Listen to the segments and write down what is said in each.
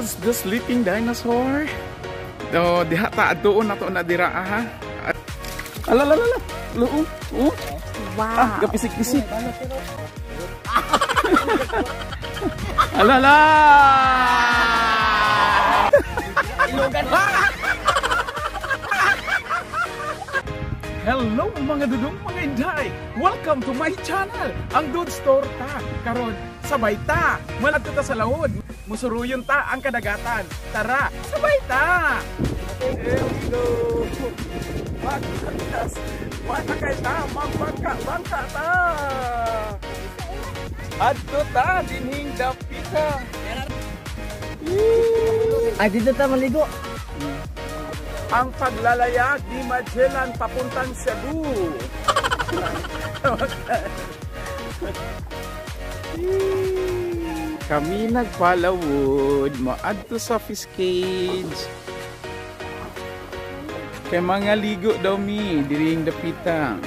the sleeping dinosaur. Do diha ta doon na to na dira ha. Ala. Wow. Ah, gapisik-pisik. Alala. Hello mga dudong, mga inday. Welcome to my channel, ang Dude Store ta. Karon sabay ta, maladto ta sa lawod. Musuruyon ta ang kadagatan. Tara, sabay ta. Here we go. Magkakas. Wala kay ta, magbangka ta. Adto ta dinhing dapita. Ay, dito ta maligo. Ang paglalayag ni Magellan papuntang Cebu. Kami nagpalawod, maadto sa fish cage. Kay mga ligo daw mi, diring dapita.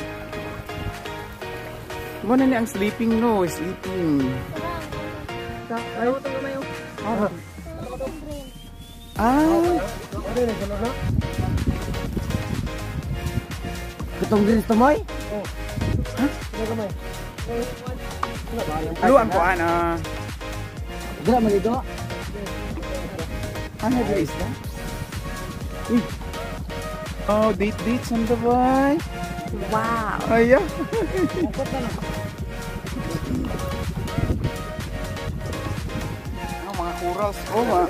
Muna ni ang sleeping no, sleeping. Ketong diri sa moy? Ha? Luang ko ana. Dira maligo. Ano diri isda? Oh, date on the boy. Wow. Aya. Mga corals. Oh, ma.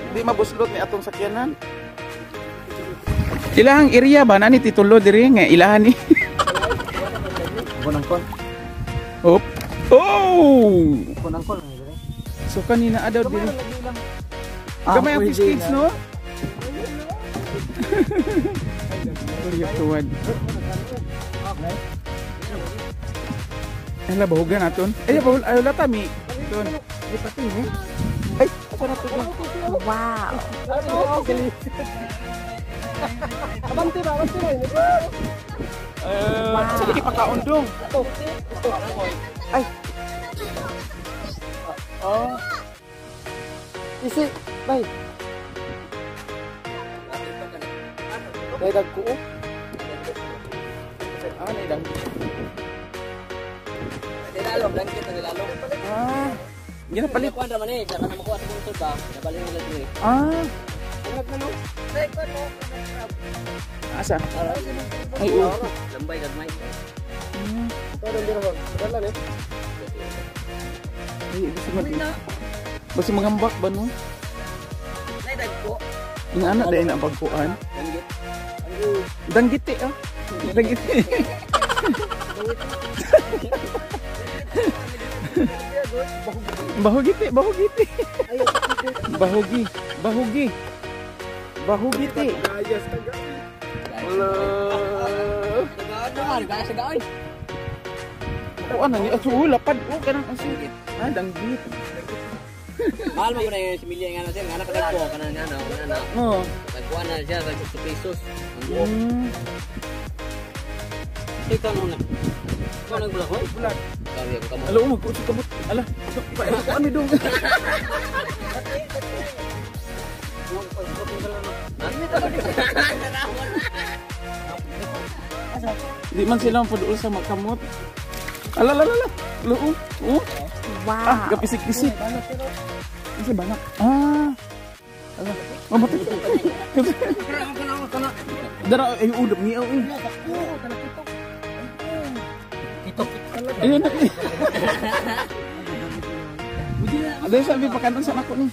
Di mabuslot ni atong sakyanan. Ilang area ba na ni titulo diri nga ilahan ni? Bonangkol. Hop. Oh! Bonangkol. So kanina adaw diri. Gamay ang fish cage no? Tuloy tuwad. Ay labahugan aton. Ay wala tami. Don. Di pati ni. Ay, asa na to? Wow. Abante ba? Sa di pakaon dong. Ay. Oh. Isi, bay. Bay dagko. Ano ilang? Nilalong, langkit na nilalong. Ah. Gina palit. Kuan ra man eh, saka na makuha sa bungtod ba? Nabalin nila diri. Ah. Ano na no? Asa? Ay, oh. Lambay gagmay. Ay, basi mangambak ba no? Nay dagko. Yung anak dahil na pagkuhan. Langgit. Danggiti ah. Danggiti. Bahugiti. Bahugiti. Kuan ni asu lapad kanang asingit. Ah, danggit. Mahal mo na yung similya nga na siya, nga nakadagko ka na nga na. Oo. Nagkuha na siya sa 2 pesos. Ang buok. Ito na. Ikaw nagbulak, hoy? Bulak. Kami ako kamot. Alo, magkusi kamot. Ala, paano kami dong? Di man sila mapaduol sa magkamot. Ala. Luo. Wow. Ah, gapisik-pisik. Kasi banak. Ah. Ala. Mamatay. Dara ay udap ni ay. Ayun na. Ada sabi pakanon sa ako ni.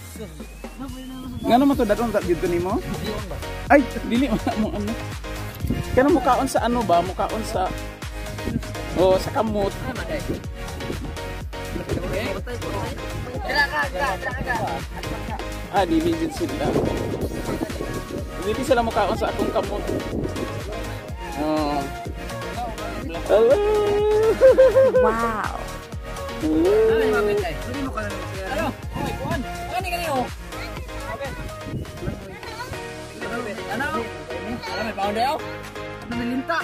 Ngano man to dadon ta gyud nimo? Ay, dili mo ano. Kana mukaon sa ano ba? Mukaon sa sa kamot. Ah, dili din sila. Dili sila mukaon sa akong kamot. Oh. Hello. Wow. Ano? Hoy, kuan. Kani oh. Okay. Ano? May pound daw? Ano nilinta?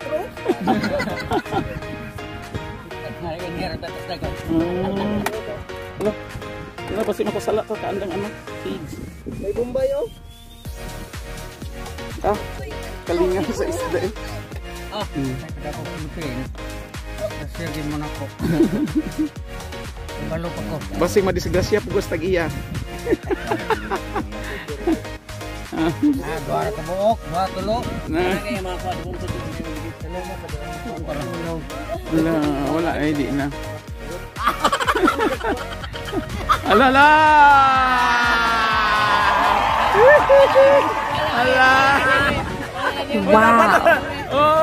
True. Wala. Wala pasti makasala to kaandang anak. Kids. May Bombay oh. Ah, kalinga sa isda eh. Ah, kada ko Pilipin. Sige mo na ko. Balo pa ko. Basing madisgrasya pugos tag-iya. Dua ka buok, dua tulo. Na. Kaya mga kadung sa Wala ay di na. Alala! Ala! Wow. Oh!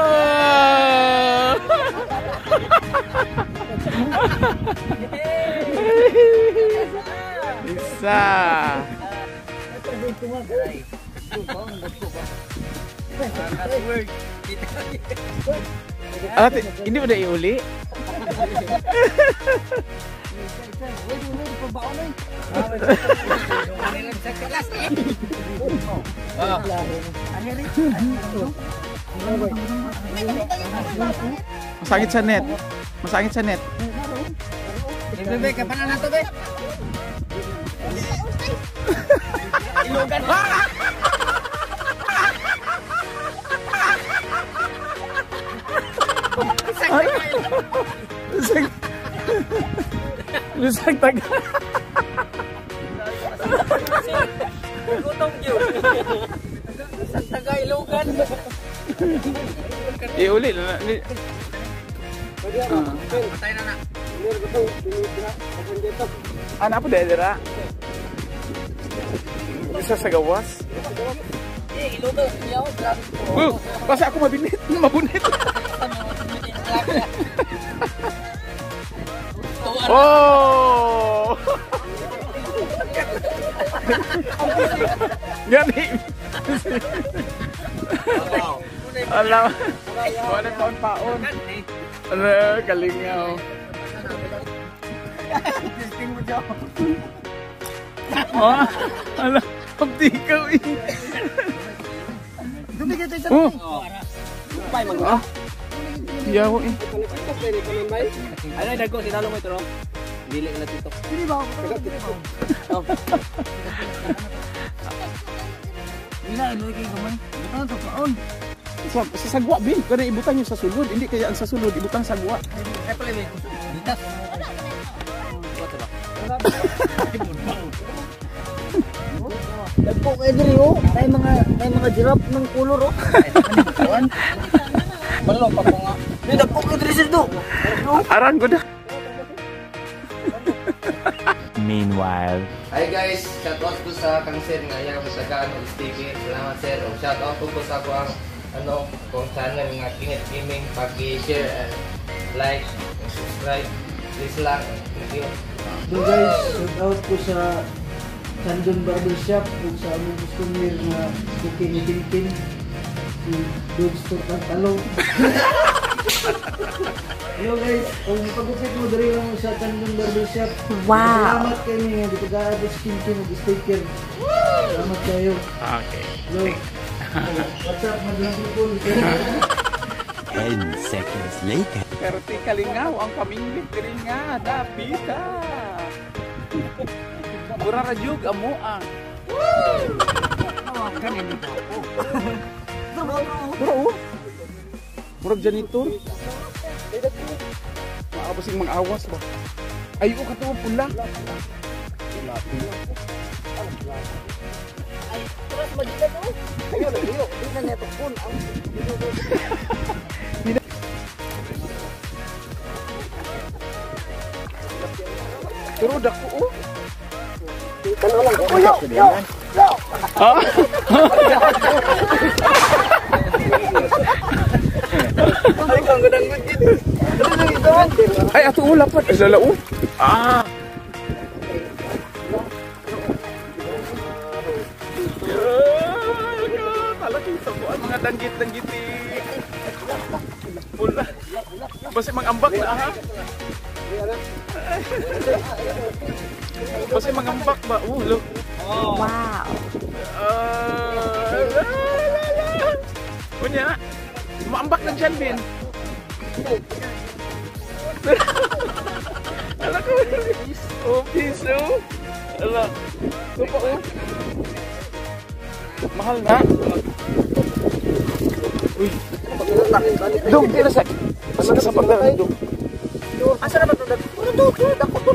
Isa. Ate, hindi mo na iuli? Masakit sa net. Masakit sa net. Bebe, kapan na to be? Ilogan. Lusag. Lusag taga. Gutong yun. Lusag taga Ilogan. Iuli na. Patay na na. Ano po dahil isa sa gawas? Ilogan. Yaw, grabe po. Kasi ako mabinit. Mabunit. Oh! Gani. Alam. Wala paon-paon. Ano, kalingaw. Oh, ala, pagtikaw eh. Oh. Ah. Yawo eh. Ano yung dago? Sinalo mo ito, no? Dili na dito. Hindi ba? Wala, ano yung gamay? Bukan ito paon. Sa sagwa, Bin. Kaya ibutan nyo sa sulod. Hindi kaya ang sa sulod, ibutan sa sagwa. Ay pala, may bitas. Buka ba? Dagpo kayo diri oh. May mga giraffe ng kulor oh. Balo pa ko nga. Dagpo kayo diri sir do. Arang ko na. Meanwhile, Hi guys, shout out ko sa kang sir nga yang sa Gaano TV. Salamat sir. O shout out ko sa kuang kung channel nga Kingit Gaming, pag-share and like and subscribe. Please lang. Thank you. So guys, shout out ko sa Chandon Barbershop kung sa aming customer na cooking ni Tintin si Dogs to Talong. Hello guys, kung pag-upit mo dali lang sa Chandon Barbershop. Wow. Salamat kayo nga dito ka-add Tintin og sticker. Salamat kayo. Okay. Hello. What's up, madlang people? 10 seconds later. Pero ti kalingaw ang kaminglit diri nga dapita. Mura ra jud amo ang. Bro. Murag janitor. Maabasing mga awas ba. Ayo ka to pula. Pero dako oh. Ay ato ula pa lalaw. Ah. Talagang sa mga danggit-danggit pula. Basta mangambak na ha. Basta mangambak ba? Look. Wow. Punya, maambak na dyan, Bin. Ala ko. Oh, piso. Ala. Ito pa oh. Mahal na. Uy. Dong, tira sa. Asa sa pagdaan, Dong? Asa na ba ito? Dako to.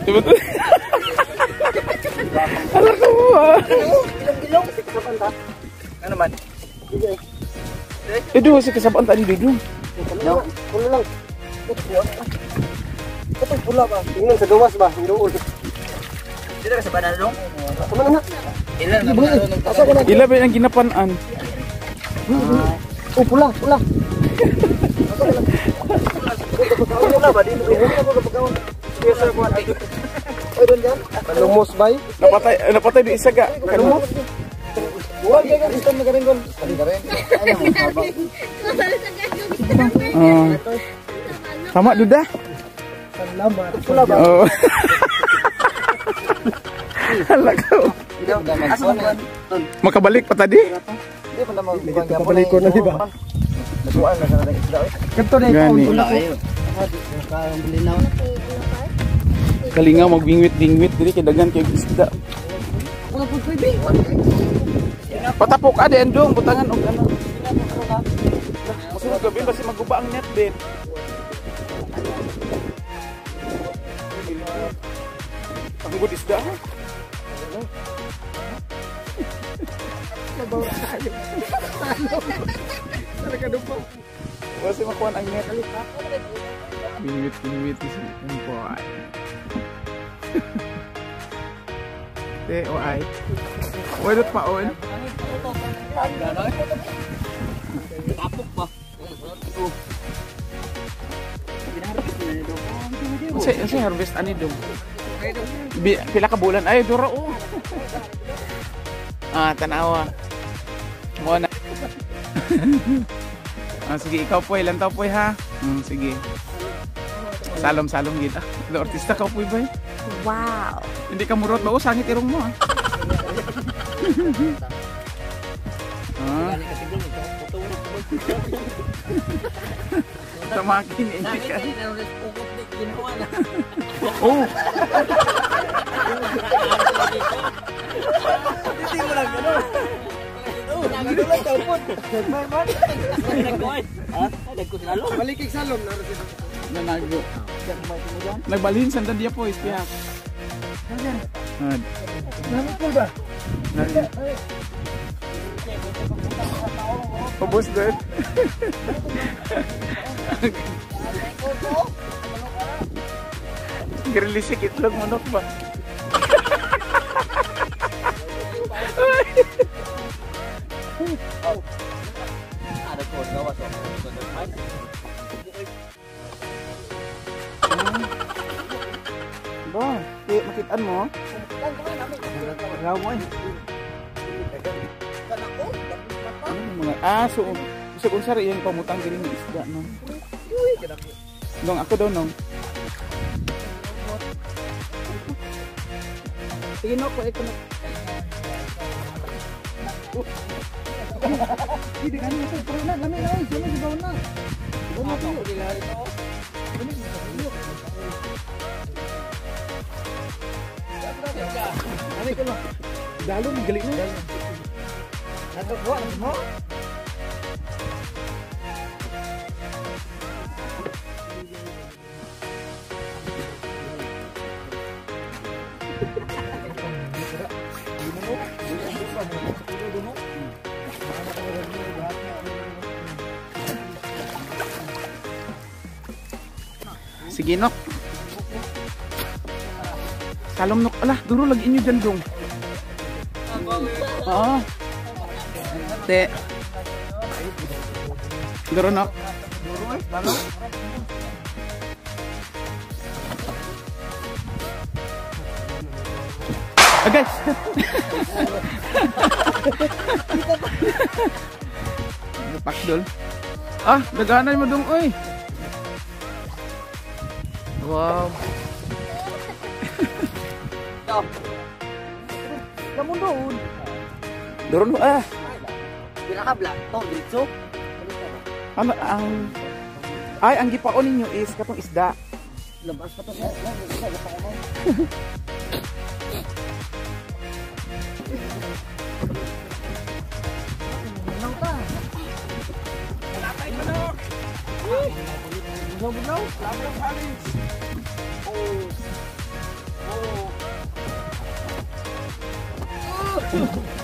Diba ito? Ala ko mo ah. Ilong. Kapanta. Ano man? Doon, si kasabaan tadi Dudong. Pulo lang. Ito pula ba? Tingnan sa gawas ba? Iroon. Dito ka sa banana dong? Kumain na. Ilan na banana dong? Asa ko na? Ila ba yung ginapanaan? Oh, pula. Wala ba? Dito ka. Yes, ko ay. Ay, doon yan. Lumos ba? Napatay di isa ka. Lumos. Huwag kayo gusto na garing gon. Sama Duda. Salamat. Pula ba? Oh. Hala ko. Asa ba? Makabalik pa tadi? Hindi pa naman Kapabalik ko na, di ba? Nasuan na sa isda. Ganto na Gani. ito. Kalinga magbingwit-bingwit diri kay dagan kay isda. Patapok ade endong butangan og ano. Masunod gabi basi maguba ang net din. Ang good isda. Basi makuha ang net. Bingwit-bingwit si Empoy. Te o ay. Wadot pa on. Tapok pa. Kasi harvest ani dong. Pila ka bulan ay dura oh. Tanawa. Mo na. Sige ikaw po ilan taw po ha. Sige. Salom-salom gid. Artista ka po ba? Wow. Hindi ka murot ba? Sangit irong mo Tamakin hindi ka. Oh. Hindi mo lang gano'n. Nagkulang tapon. Nagkulang. Balikig salom na rin. Nanago. Nagbalhin sandan dia po istiyak. Namin po ba? Pabos din. Gerilisik itlog manok ba? Ada ko gawas ako. Ba, makitaan mo? Raw mo eh. Mga aso. Kasi kung sari yung pamutang diri ng isda no. Dong ako daw no. Sige no, ko na. Hindi ka nito, pero na, lami na, sino si Bauna? Bauna po. Ano ko na? Dalo, galing mo. Nagkakuha, ano mo? Sige nok. Salom nok. Alah, duro lagi inyo dyan dong. Oo. Te. Duro nok. Okay. Pakdol. Daganay mo dong oy. Wow. Kamu doon. Doron mo Pinaka-black to, dito. Ano ang ay ang gipaon ninyo is katong isda. Labas pa to siya. Labas pa ako. Natay manok. Bugnaw. Labang halis. Oh. Oh.